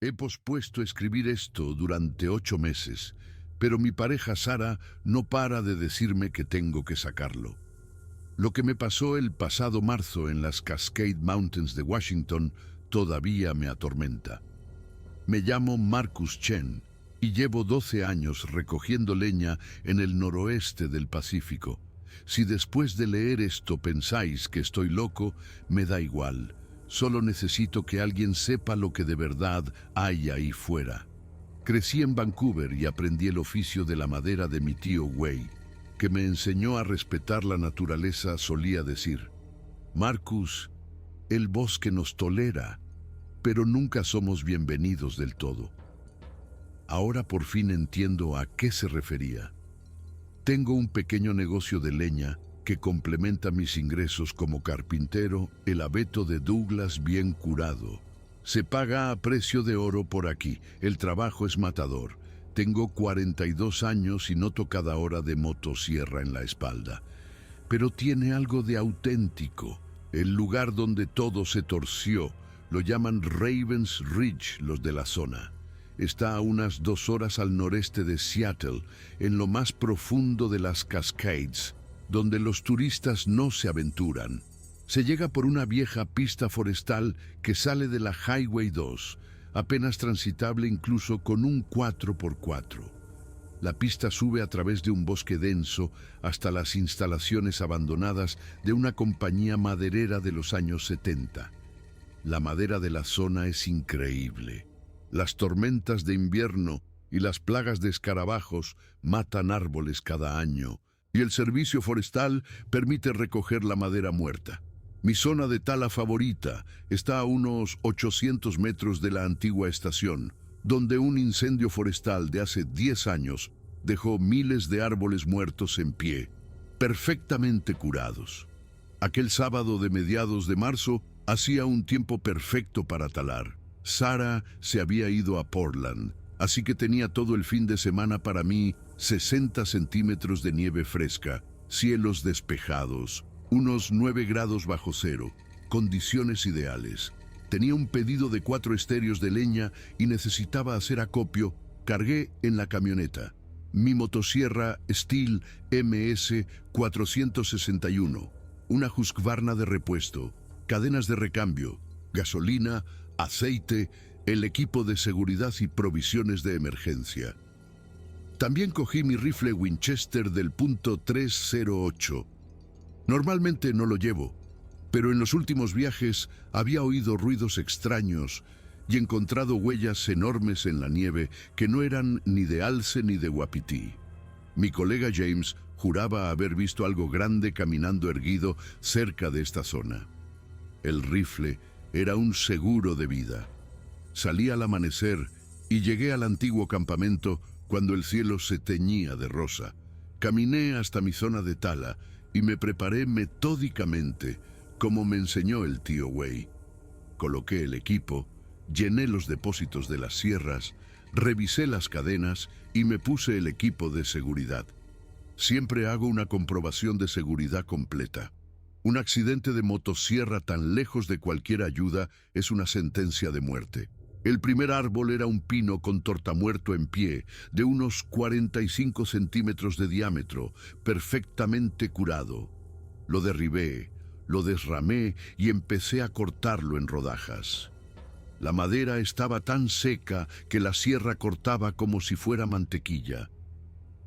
He pospuesto escribir esto durante 8 meses, pero mi pareja Sara no para de decirme que tengo que sacarlo. Lo que me pasó el pasado marzo en las Cascade Mountains de Washington todavía me atormenta. Me llamo Marcus Chen y llevo 12 años recogiendo leña en el noroeste del Pacífico. Si después de leer esto pensáis que estoy loco, me da igual. Solo necesito que alguien sepa lo que de verdad hay ahí fuera. Crecí en Vancouver y aprendí el oficio de la madera de mi tío Wei, que me enseñó a respetar la naturaleza. Solía decir: Marcus, el bosque nos tolera, pero nunca somos bienvenidos del todo. Ahora por fin entiendo a qué se refería. Tengo un pequeño negocio de leña que complementa mis ingresos como carpintero, el abeto de Douglas bien curado. Se paga a precio de oro por aquí, el trabajo es matador. Tengo 42 años y noto cada hora de motosierra en la espalda. Pero tiene algo de auténtico. El lugar donde todo se torció lo llaman Ravens Ridge los de la zona. Está a unas 2 horas al noreste de Seattle, en lo más profundo de las Cascades, donde los turistas no se aventuran. Se llega por una vieja pista forestal que sale de la Highway 2, apenas transitable incluso con un 4x4. La pista sube a través de un bosque denso hasta las instalaciones abandonadas de una compañía maderera de los años 70. La madera de la zona es increíble. Las tormentas de invierno y las plagas de escarabajos matan árboles cada año, y el servicio forestal permite recoger la madera muerta. Mi zona de tala favorita está a unos 800 metros de la antigua estación, donde un incendio forestal de hace 10 años dejó miles de árboles muertos en pie, perfectamente curados. Aquel sábado de mediados de marzo hacía un tiempo perfecto para talar. Sara se había ido a Portland, así que tenía todo el fin de semana para mí. 60 centímetros de nieve fresca, cielos despejados, unos 9 grados bajo cero, condiciones ideales. Tenía un pedido de 4 estéreos de leña y necesitaba hacer acopio. Cargué en la camioneta mi motosierra Stihl MS 461, una Husqvarna de repuesto, cadenas de recambio, gasolina, aceite, el equipo de seguridad y provisiones de emergencia. También cogí mi rifle Winchester del .308. Normalmente no lo llevo, pero en los últimos viajes había oído ruidos extraños y encontrado huellas enormes en la nieve que no eran ni de alce ni de wapiti. Mi colega James juraba haber visto algo grande caminando erguido cerca de esta zona. El rifle era un seguro de vida. Salí al amanecer y llegué al antiguo campamento cuando el cielo se teñía de rosa. Caminé hasta mi zona de tala y me preparé metódicamente, como me enseñó el tío Wei. Coloqué el equipo, llené los depósitos de las sierras, revisé las cadenas y me puse el equipo de seguridad. Siempre hago una comprobación de seguridad completa. Un accidente de motosierra tan lejos de cualquier ayuda es una sentencia de muerte. El primer árbol era un pino con tortamuerto en pie, de unos 45 centímetros de diámetro, perfectamente curado. Lo derribé, lo desramé y empecé a cortarlo en rodajas. La madera estaba tan seca que la sierra cortaba como si fuera mantequilla.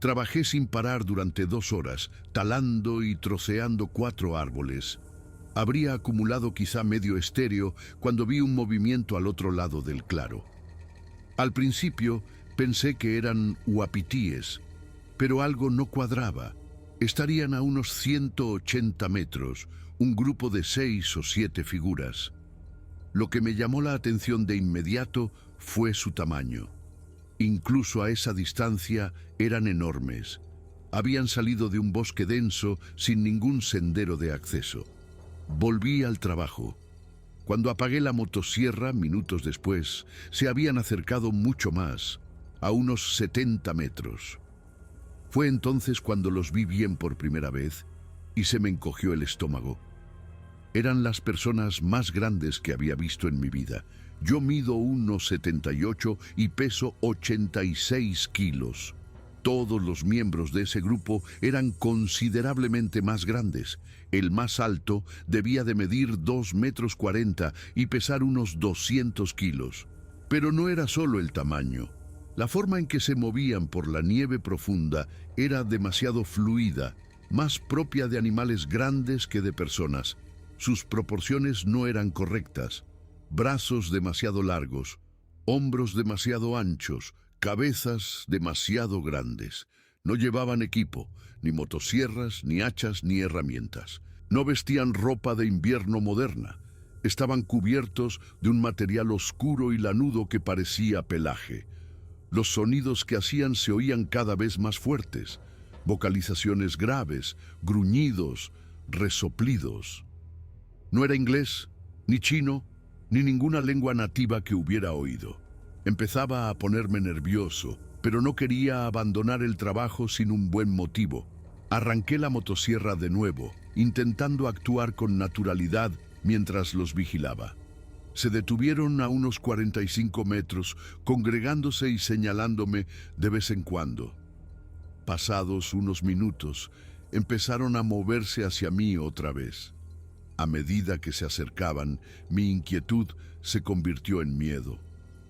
Trabajé sin parar durante 2 horas, talando y troceando 4 árboles. Habría acumulado quizá medio estéreo cuando vi un movimiento al otro lado del claro. Al principio pensé que eran uapitíes, pero algo no cuadraba. Estarían a unos 180 metros, un grupo de 6 o 7 figuras. Lo que me llamó la atención de inmediato fue su tamaño. Incluso a esa distancia eran enormes. Habían salido de un bosque denso sin ningún sendero de acceso. Volví al trabajo. Cuando apagué la motosierra, minutos después, se habían acercado mucho más, a unos 70 metros. Fue entonces cuando los vi bien por primera vez y se me encogió el estómago. Eran las personas más grandes que había visto en mi vida, Yo mido 1,78 y peso 86 kilos. Todos los miembros de ese grupo eran considerablemente más grandes. El más alto debía de medir 2,40 metros y pesar unos 200 kilos. Pero no era solo el tamaño. La forma en que se movían por la nieve profunda era demasiado fluida, más propia de animales grandes que de personas. Sus proporciones no eran correctas. Brazos demasiado largos, hombros demasiado anchos, cabezas demasiado grandes. No llevaban equipo, ni motosierras, ni hachas, ni herramientas. No vestían ropa de invierno moderna. Estaban cubiertos de un material oscuro y lanudo que parecía pelaje. Los sonidos que hacían se oían cada vez más fuertes. Vocalizaciones graves, gruñidos, resoplidos. No era inglés, ni chino, ni ninguna lengua nativa que hubiera oído. Empezaba a ponerme nervioso, pero no quería abandonar el trabajo sin un buen motivo. Arranqué la motosierra de nuevo, intentando actuar con naturalidad mientras los vigilaba. Se detuvieron a unos 45 metros, congregándose y señalándome de vez en cuando. Pasados unos minutos, empezaron a moverse hacia mí otra vez. A medida que se acercaban, mi inquietud se convirtió en miedo.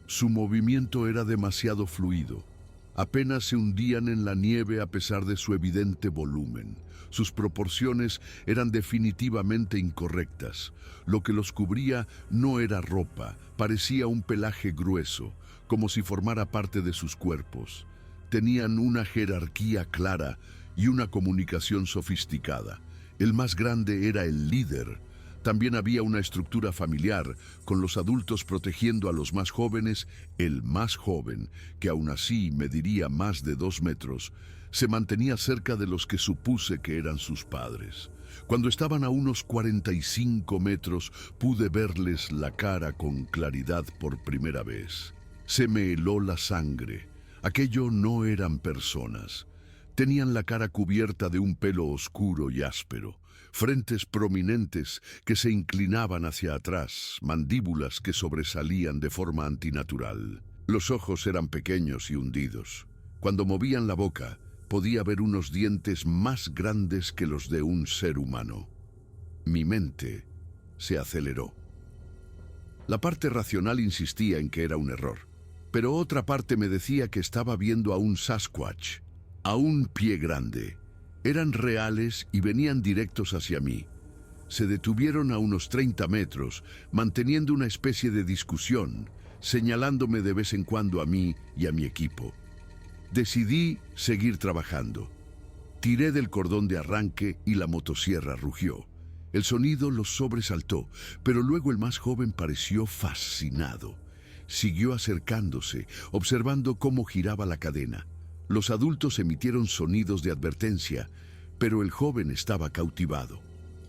Su movimiento era demasiado fluido. Apenas se hundían en la nieve a pesar de su evidente volumen. Sus proporciones eran definitivamente incorrectas. Lo que los cubría no era ropa, parecía un pelaje grueso, como si formara parte de sus cuerpos. Tenían una jerarquía clara y una comunicación sofisticada. El más grande era el líder. También había una estructura familiar, con los adultos protegiendo a los más jóvenes. El más joven, que aún así mediría más de 2 metros, se mantenía cerca de los que supuse que eran sus padres. Cuando estaban a unos 45 metros, pude verles la cara con claridad por primera vez. Se me heló la sangre. Aquello no eran personas. Tenían la cara cubierta de un pelo oscuro y áspero, frentes prominentes que se inclinaban hacia atrás, mandíbulas que sobresalían de forma antinatural. Los ojos eran pequeños y hundidos. Cuando movían la boca, podía ver unos dientes más grandes que los de un ser humano. Mi mente se aceleró. La parte racional insistía en que era un error, pero otra parte me decía que estaba viendo a un Sasquatch, a un pie grande. Eran reales y venían directos hacia mí. Se detuvieron a unos 30 metros, manteniendo una especie de discusión, señalándome de vez en cuando a mí y a mi equipo. Decidí seguir trabajando. Tiré del cordón de arranque y la motosierra rugió. El sonido los sobresaltó, pero luego el más joven pareció fascinado. Siguió acercándose, observando cómo giraba la cadena. Los adultos emitieron sonidos de advertencia, pero el joven estaba cautivado.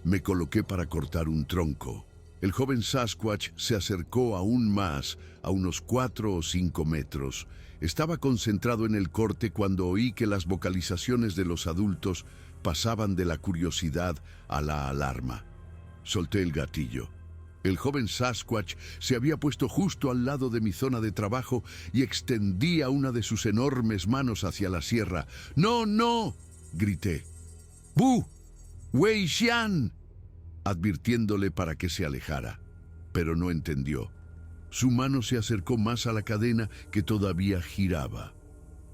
Me coloqué para cortar un tronco. El joven Sasquatch se acercó aún más, a unos 4 o 5 metros. Estaba concentrado en el corte cuando oí que las vocalizaciones de los adultos pasaban de la curiosidad a la alarma. Solté el gatillo. El joven Sasquatch se había puesto justo al lado de mi zona de trabajo y extendía una de sus enormes manos hacia la sierra. ¡No, no!, grité. ¡Bu! ¡Wei Xian!, advirtiéndole para que se alejara. Pero no entendió. Su mano se acercó más a la cadena que todavía giraba.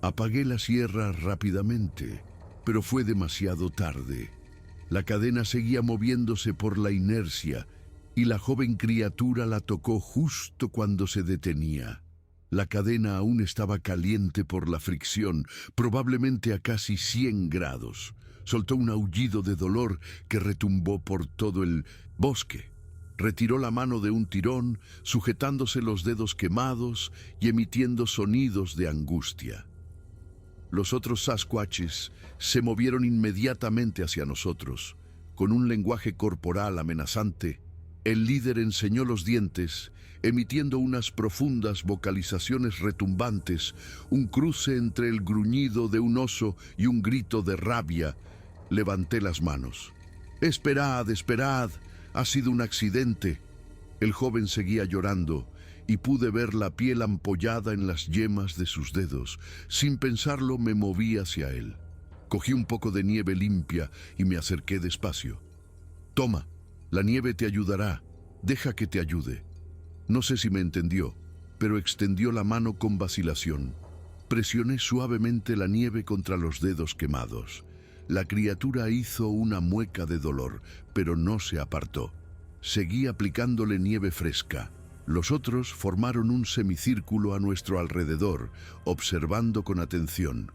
Apagué la sierra rápidamente, pero fue demasiado tarde. La cadena seguía moviéndose por la inercia, y la joven criatura la tocó justo cuando se detenía. La cadena aún estaba caliente por la fricción, probablemente a casi 100 grados. Soltó un aullido de dolor que retumbó por todo el bosque. Retiró la mano de un tirón, sujetándose los dedos quemados y emitiendo sonidos de angustia. Los otros Sasquatches se movieron inmediatamente hacia nosotros. Con un lenguaje corporal amenazante, el líder enseñó los dientes, emitiendo unas profundas vocalizaciones retumbantes, un cruce entre el gruñido de un oso y un grito de rabia. Levanté las manos. «Esperad, esperad, ha sido un accidente». El joven seguía llorando, y pude ver la piel ampollada en las yemas de sus dedos. Sin pensarlo, me moví hacia él. Cogí un poco de nieve limpia y me acerqué despacio. «Toma, la nieve te ayudará. Deja que te ayude». No sé si me entendió, pero extendió la mano con vacilación. Presioné suavemente la nieve contra los dedos quemados. La criatura hizo una mueca de dolor, pero no se apartó. Seguí aplicándole nieve fresca. Los otros formaron un semicírculo a nuestro alrededor, observando con atención.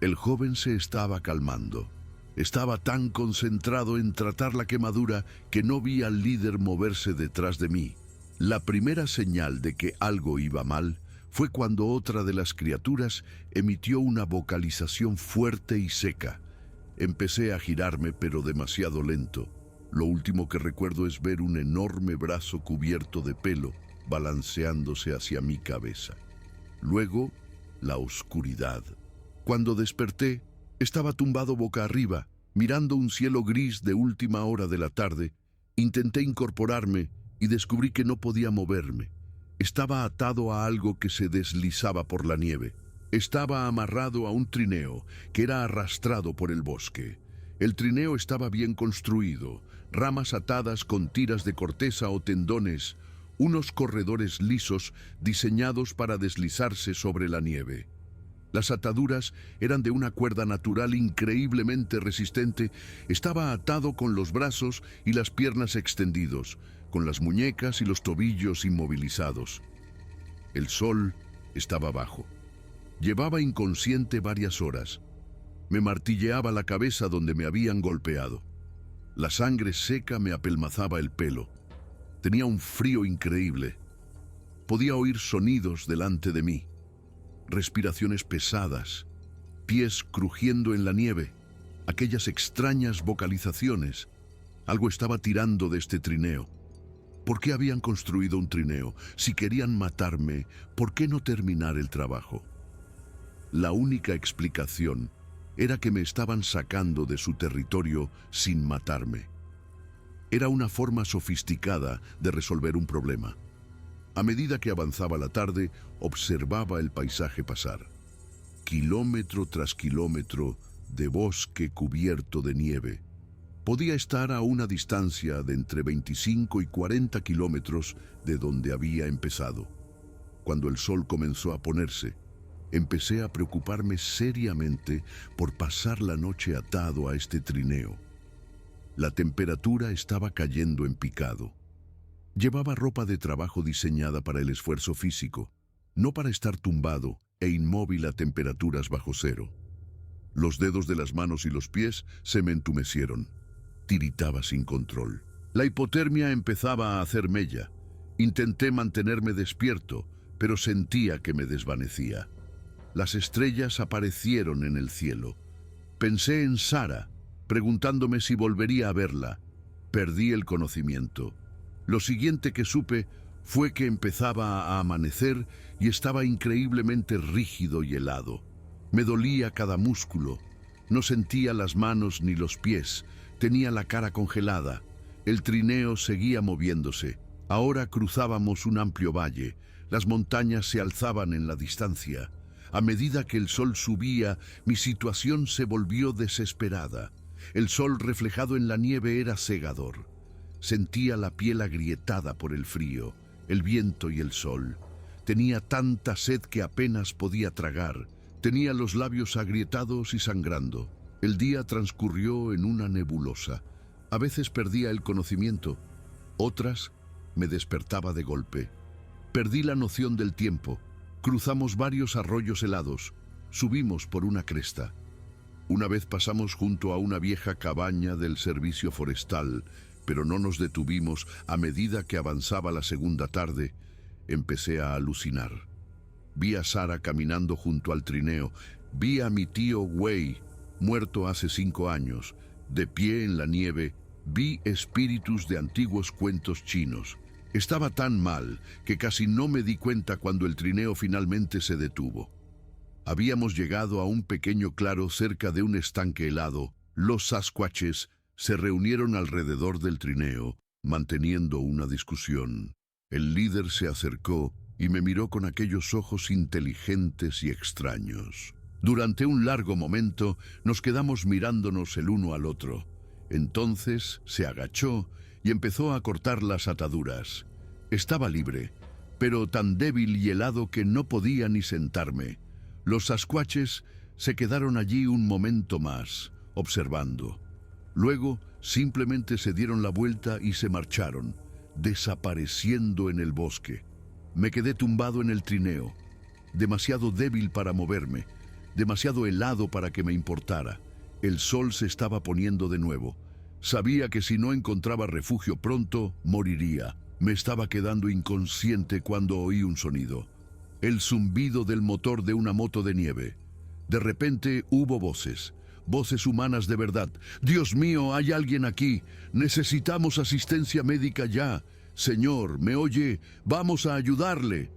El joven se estaba calmando. Estaba tan concentrado en tratar la quemadura que no vi al líder moverse detrás de mí. La primera señal de que algo iba mal fue cuando otra de las criaturas emitió una vocalización fuerte y seca. Empecé a girarme, pero demasiado lento. Lo último que recuerdo es ver un enorme brazo cubierto de pelo balanceándose hacia mi cabeza. Luego, la oscuridad. Cuando desperté, estaba tumbado boca arriba, mirando un cielo gris de última hora de la tarde. Intenté incorporarme y descubrí que no podía moverme. Estaba atado a algo que se deslizaba por la nieve. Estaba amarrado a un trineo que era arrastrado por el bosque. El trineo estaba bien construido, ramas atadas con tiras de corteza o tendones, unos corredores lisos diseñados para deslizarse sobre la nieve. Las ataduras eran de una cuerda natural increíblemente resistente. Estaba atado con los brazos y las piernas extendidos, con las muñecas y los tobillos inmovilizados. El sol estaba bajo. Llevaba inconsciente varias horas. Me martilleaba la cabeza donde me habían golpeado. La sangre seca me apelmazaba el pelo. Tenía un frío increíble. Podía oír sonidos delante de mí. Respiraciones pesadas, pies crujiendo en la nieve, aquellas extrañas vocalizaciones. Algo estaba tirando de este trineo. ¿Por qué habían construido un trineo? Si querían matarme, ¿por qué no terminar el trabajo? La única explicación era que me estaban sacando de su territorio sin matarme. Era una forma sofisticada de resolver un problema. A medida que avanzaba la tarde, observaba el paisaje pasar. Kilómetro tras kilómetro de bosque cubierto de nieve. Podía estar a una distancia de entre 25 y 40 kilómetros de donde había empezado. Cuando el sol comenzó a ponerse, empecé a preocuparme seriamente por pasar la noche atado a este trineo. La temperatura estaba cayendo en picado. Llevaba ropa de trabajo diseñada para el esfuerzo físico, no para estar tumbado e inmóvil a temperaturas bajo cero. Los dedos de las manos y los pies se me entumecieron. Tiritaba sin control. La hipotermia empezaba a hacer mella. Intenté mantenerme despierto, pero sentía que me desvanecía. Las estrellas aparecieron en el cielo. Pensé en Sara, preguntándome si volvería a verla. Perdí el conocimiento. Lo siguiente que supe fue que empezaba a amanecer y estaba increíblemente rígido y helado. Me dolía cada músculo. No sentía las manos ni los pies. Tenía la cara congelada. El trineo seguía moviéndose. Ahora cruzábamos un amplio valle. Las montañas se alzaban en la distancia. A medida que el sol subía, mi situación se volvió desesperada. El sol reflejado en la nieve era cegador. Sentía la piel agrietada por el frío, el viento y el sol. Tenía tanta sed que apenas podía tragar. Tenía los labios agrietados y sangrando. El día transcurrió en una nebulosa. A veces perdía el conocimiento. Otras me despertaba de golpe. Perdí la noción del tiempo. Cruzamos varios arroyos helados. Subimos por una cresta. Una vez pasamos junto a una vieja cabaña del servicio forestal, pero no nos detuvimos. A medida que avanzaba la segunda tarde, empecé a alucinar. Vi a Sara caminando junto al trineo. Vi a mi tío Wei, muerto hace 5 años, de pie en la nieve. Vi espíritus de antiguos cuentos chinos. Estaba tan mal que casi no me di cuenta cuando el trineo finalmente se detuvo. Habíamos llegado a un pequeño claro cerca de un estanque helado. Los sasquatches se reunieron alrededor del trineo, manteniendo una discusión. El líder se acercó y me miró con aquellos ojos inteligentes y extraños. Durante un largo momento nos quedamos mirándonos el uno al otro. Entonces se agachó y empezó a cortar las ataduras. Estaba libre, pero tan débil y helado que no podía ni sentarme. Los sascuaches se quedaron allí un momento más, observando. Luego simplemente se dieron la vuelta y se marcharon, desapareciendo en el bosque. Me quedé tumbado en el trineo, demasiado débil para moverme, demasiado helado para que me importara. El sol se estaba poniendo de nuevo. Sabía que si no encontraba refugio pronto, moriría. Me estaba quedando inconsciente cuando oí un sonido. El zumbido del motor de una moto de nieve. De repente hubo voces. Voces humanas de verdad. «Dios mío, hay alguien aquí. Necesitamos asistencia médica ya. Señor, ¿me oye? Vamos a ayudarle».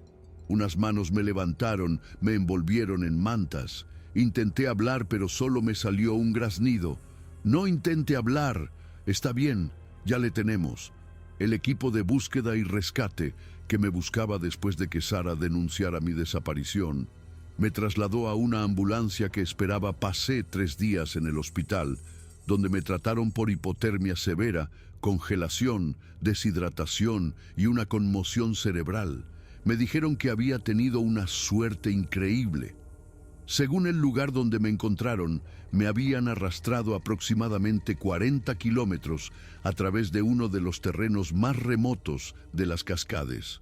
Unas manos me levantaron, me envolvieron en mantas. Intenté hablar, pero solo me salió un graznido. «No intente hablar. Está bien, ya le tenemos». El equipo de búsqueda y rescate, que me buscaba después de que Sara denunciara mi desaparición, me trasladó a una ambulancia que esperaba. Pasé 3 días en el hospital, donde me trataron por hipotermia severa, congelación, deshidratación y una conmoción cerebral. Me dijeron que había tenido una suerte increíble. Según el lugar donde me encontraron, me habían arrastrado aproximadamente 40 kilómetros a través de uno de los terrenos más remotos de las Cascades.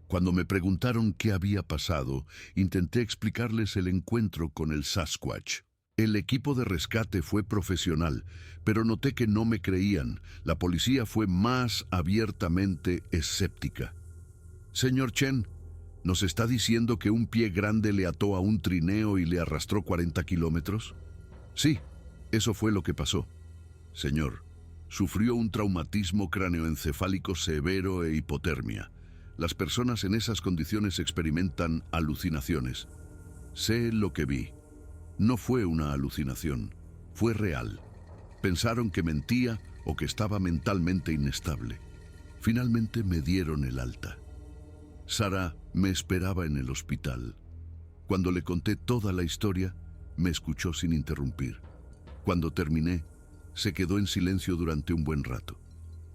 Cuando me preguntaron qué había pasado, intenté explicarles el encuentro con el Sasquatch. El equipo de rescate fue profesional, pero noté que no me creían. La policía fue más abiertamente escéptica. «Señor Chen, ¿nos está diciendo que un pie grande le ató a un trineo y le arrastró 40 kilómetros?» «Sí, eso fue lo que pasó. Señor, sufrió un traumatismo cráneoencefálico severo e hipotermia. Las personas en esas condiciones experimentan alucinaciones. Sé lo que vi. No fue una alucinación, fue real. Pensaron que mentía o que estaba mentalmente inestable. Finalmente me dieron el alta. Sara me esperaba en el hospital. Cuando le conté toda la historia, me escuchó sin interrumpir. Cuando terminé, se quedó en silencio durante un buen rato.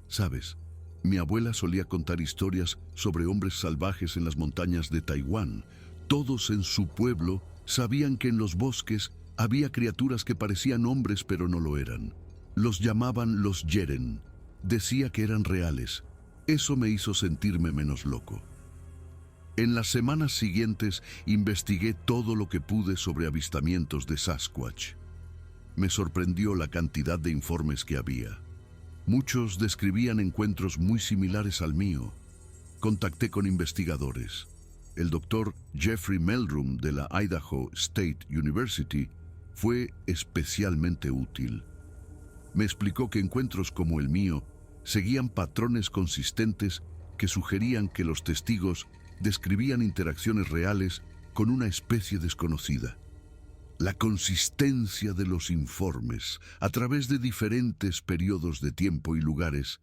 ¿Sabes? Mi abuela solía contar historias sobre hombres salvajes en las montañas de Taiwán. Todos en su pueblo sabían que en los bosques había criaturas que parecían hombres pero no lo eran. Los llamaban los Yeren. Decía que eran reales. Eso me hizo sentirme menos loco. En las semanas siguientes investigué todo lo que pude sobre avistamientos de Sasquatch. Me sorprendió la cantidad de informes que había. Muchos describían encuentros muy similares al mío. Contacté con investigadores. El doctor Jeffrey Meldrum de la Idaho State University fue especialmente útil. Me explicó que encuentros como el mío seguían patrones consistentes que sugerían que los testigos describían interacciones reales con una especie desconocida. La consistencia de los informes a través de diferentes periodos de tiempo y lugares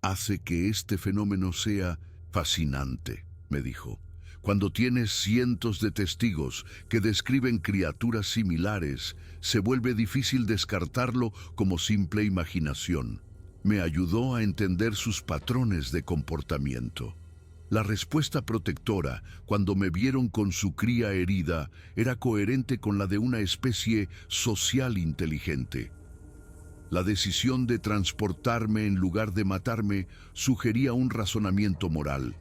hace que este fenómeno sea fascinante, me dijo. Cuando tienes cientos de testigos que describen criaturas similares, se vuelve difícil descartarlo como simple imaginación. Me ayudó a entender sus patrones de comportamiento. La respuesta protectora, cuando me vieron con su cría herida, era coherente con la de una especie social inteligente. La decisión de transportarme en lugar de matarme sugería un razonamiento moral.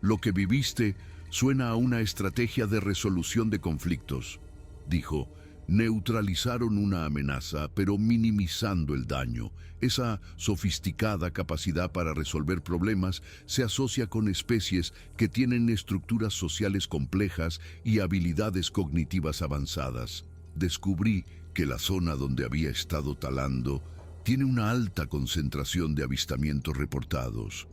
Lo que viviste suena a una estrategia de resolución de conflictos, dijo. Neutralizaron una amenaza, pero minimizando el daño. Esa sofisticada capacidad para resolver problemas se asocia con especies que tienen estructuras sociales complejas y habilidades cognitivas avanzadas. Descubrí que la zona donde había estado talando tiene una alta concentración de avistamientos reportados.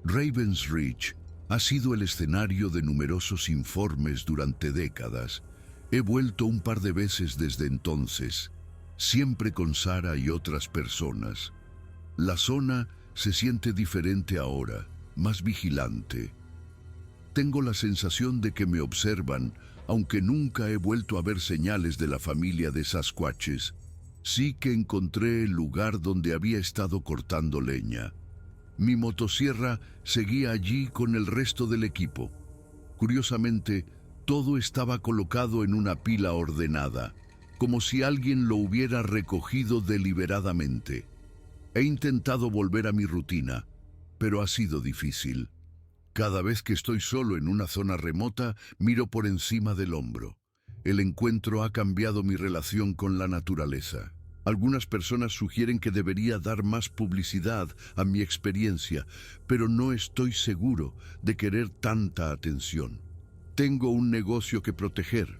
Ravens Ridge ha sido el escenario de numerosos informes durante décadas. He vuelto un par de veces desde entonces, siempre con Sara y otras personas. La zona se siente diferente ahora, más vigilante. Tengo la sensación de que me observan, aunque nunca he vuelto a ver señales de la familia de Sasquatches. Sí que encontré el lugar donde había estado cortando leña. Mi motosierra seguía allí con el resto del equipo. Curiosamente, todo estaba colocado en una pila ordenada, como si alguien lo hubiera recogido deliberadamente. He intentado volver a mi rutina, pero ha sido difícil. Cada vez que estoy solo en una zona remota, miro por encima del hombro. El encuentro ha cambiado mi relación con la naturaleza. Algunas personas sugieren que debería dar más publicidad a mi experiencia, pero no estoy seguro de querer tanta atención. Tengo un negocio que proteger,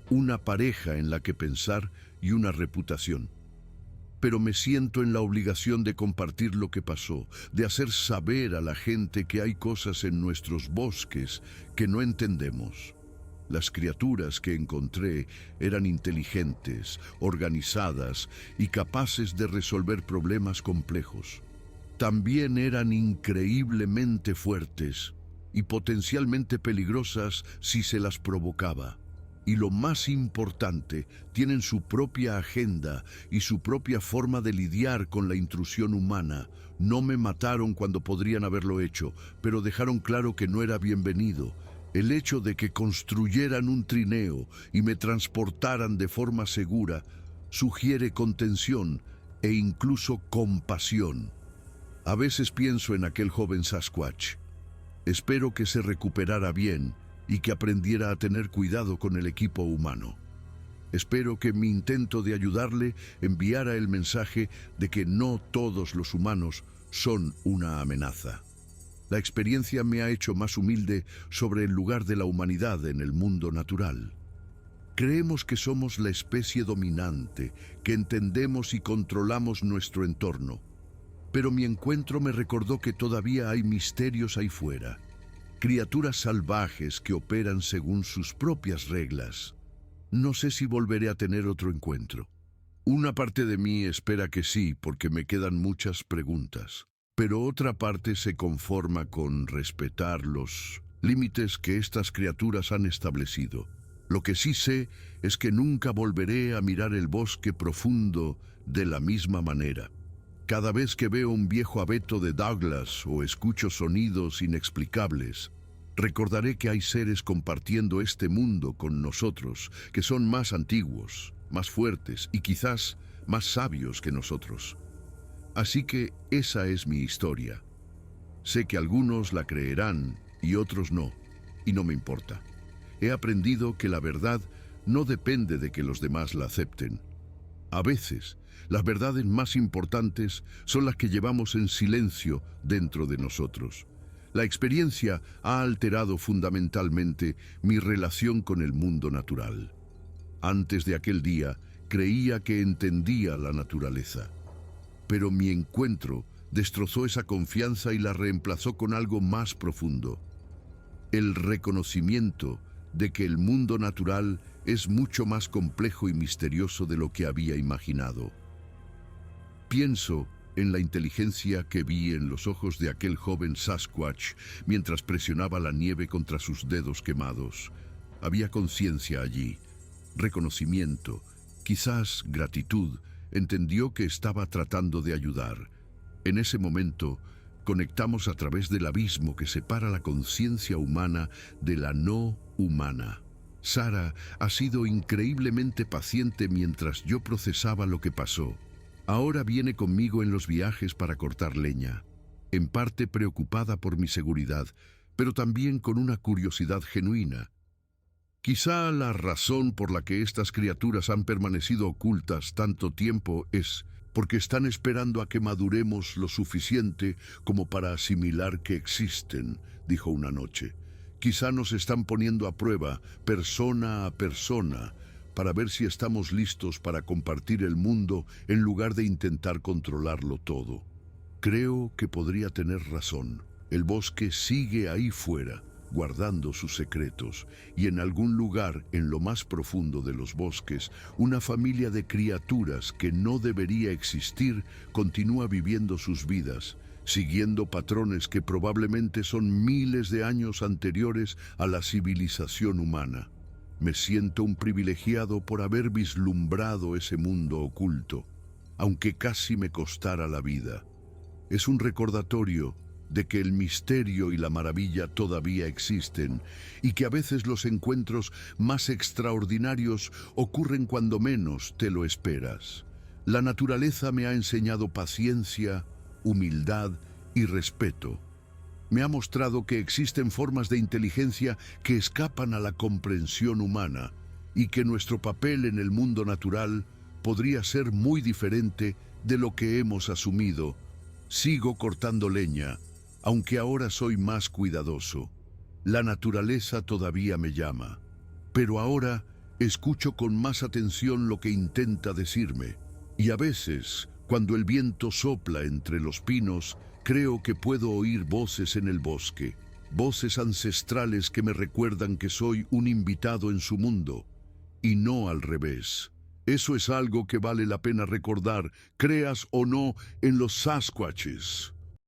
una pareja en la que pensar y una reputación. Pero me siento en la obligación de compartir lo que pasó, de hacer saber a la gente que hay cosas en nuestros bosques que no entendemos. Las criaturas que encontré eran inteligentes, organizadas y capaces de resolver problemas complejos. También eran increíblemente fuertes y potencialmente peligrosas si se las provocaba. Y lo más importante, tienen su propia agenda y su propia forma de lidiar con la intrusión humana. No me mataron cuando podrían haberlo hecho, pero dejaron claro que no era bienvenido. El hecho de que construyeran un trineo y me transportaran de forma segura sugiere contención e incluso compasión. A veces pienso en aquel joven Sasquatch. Espero que se recuperara bien y que aprendiera a tener cuidado con el equipo humano. Espero que mi intento de ayudarle enviara el mensaje de que no todos los humanos son una amenaza. La experiencia me ha hecho más humilde sobre el lugar de la humanidad en el mundo natural. Creemos que somos la especie dominante, que entendemos y controlamos nuestro entorno. Pero mi encuentro me recordó que todavía hay misterios ahí fuera. Criaturas salvajes que operan según sus propias reglas. No sé si volveré a tener otro encuentro. Una parte de mí espera que sí, porque me quedan muchas preguntas. Pero otra parte se conforma con respetar los límites que estas criaturas han establecido. Lo que sí sé es que nunca volveré a mirar el bosque profundo de la misma manera. Cada vez que veo un viejo abeto de Douglas o escucho sonidos inexplicables, recordaré que hay seres compartiendo este mundo con nosotros, que son más antiguos, más fuertes y quizás más sabios que nosotros. Así que esa es mi historia. Sé que algunos la creerán y otros no, y no me importa. He aprendido que la verdad no depende de que los demás la acepten. A veces, las verdades más importantes son las que llevamos en silencio dentro de nosotros. La experiencia ha alterado fundamentalmente mi relación con el mundo natural. Antes de aquel día, creía que entendía la naturaleza. Pero mi encuentro destrozó esa confianza y la reemplazó con algo más profundo. El reconocimiento de que el mundo natural es mucho más complejo y misterioso de lo que había imaginado. Pienso en la inteligencia que vi en los ojos de aquel joven Sasquatch mientras presionaba la nieve contra sus dedos quemados. Había conciencia allí, reconocimiento, quizás gratitud. Entendió que estaba tratando de ayudar. En ese momento, conectamos a través del abismo que separa la conciencia humana de la no humana. Sara ha sido increíblemente paciente mientras yo procesaba lo que pasó. Ahora viene conmigo en los viajes para cortar leña, en parte preocupada por mi seguridad, pero también con una curiosidad genuina. Quizá la razón por la que estas criaturas han permanecido ocultas tanto tiempo es porque están esperando a que maduremos lo suficiente como para asimilar que existen, dijo una noche. Quizá nos están poniendo a prueba, persona a persona, para ver si estamos listos para compartir el mundo en lugar de intentar controlarlo todo. Creo que podría tener razón. El bosque sigue ahí fuera, guardando sus secretos, y en algún lugar, en lo más profundo de los bosques, una familia de criaturas que no debería existir continúa viviendo sus vidas, siguiendo patrones que probablemente son miles de años anteriores a la civilización humana. Me siento un privilegiado por haber vislumbrado ese mundo oculto, aunque casi me costara la vida. Es un recordatorio de que el misterio y la maravilla todavía existen y que a veces los encuentros más extraordinarios ocurren cuando menos te lo esperas. La naturaleza me ha enseñado paciencia, humildad y respeto. Me ha mostrado que existen formas de inteligencia que escapan a la comprensión humana y que nuestro papel en el mundo natural podría ser muy diferente de lo que hemos asumido. Sigo cortando leña, aunque ahora soy más cuidadoso. La naturaleza todavía me llama, pero ahora escucho con más atención lo que intenta decirme. Y a veces, cuando el viento sopla entre los pinos, creo que puedo oír voces en el bosque, voces ancestrales que me recuerdan que soy un invitado en su mundo, y no al revés. Eso es algo que vale la pena recordar, creas o no en los Sasquatches.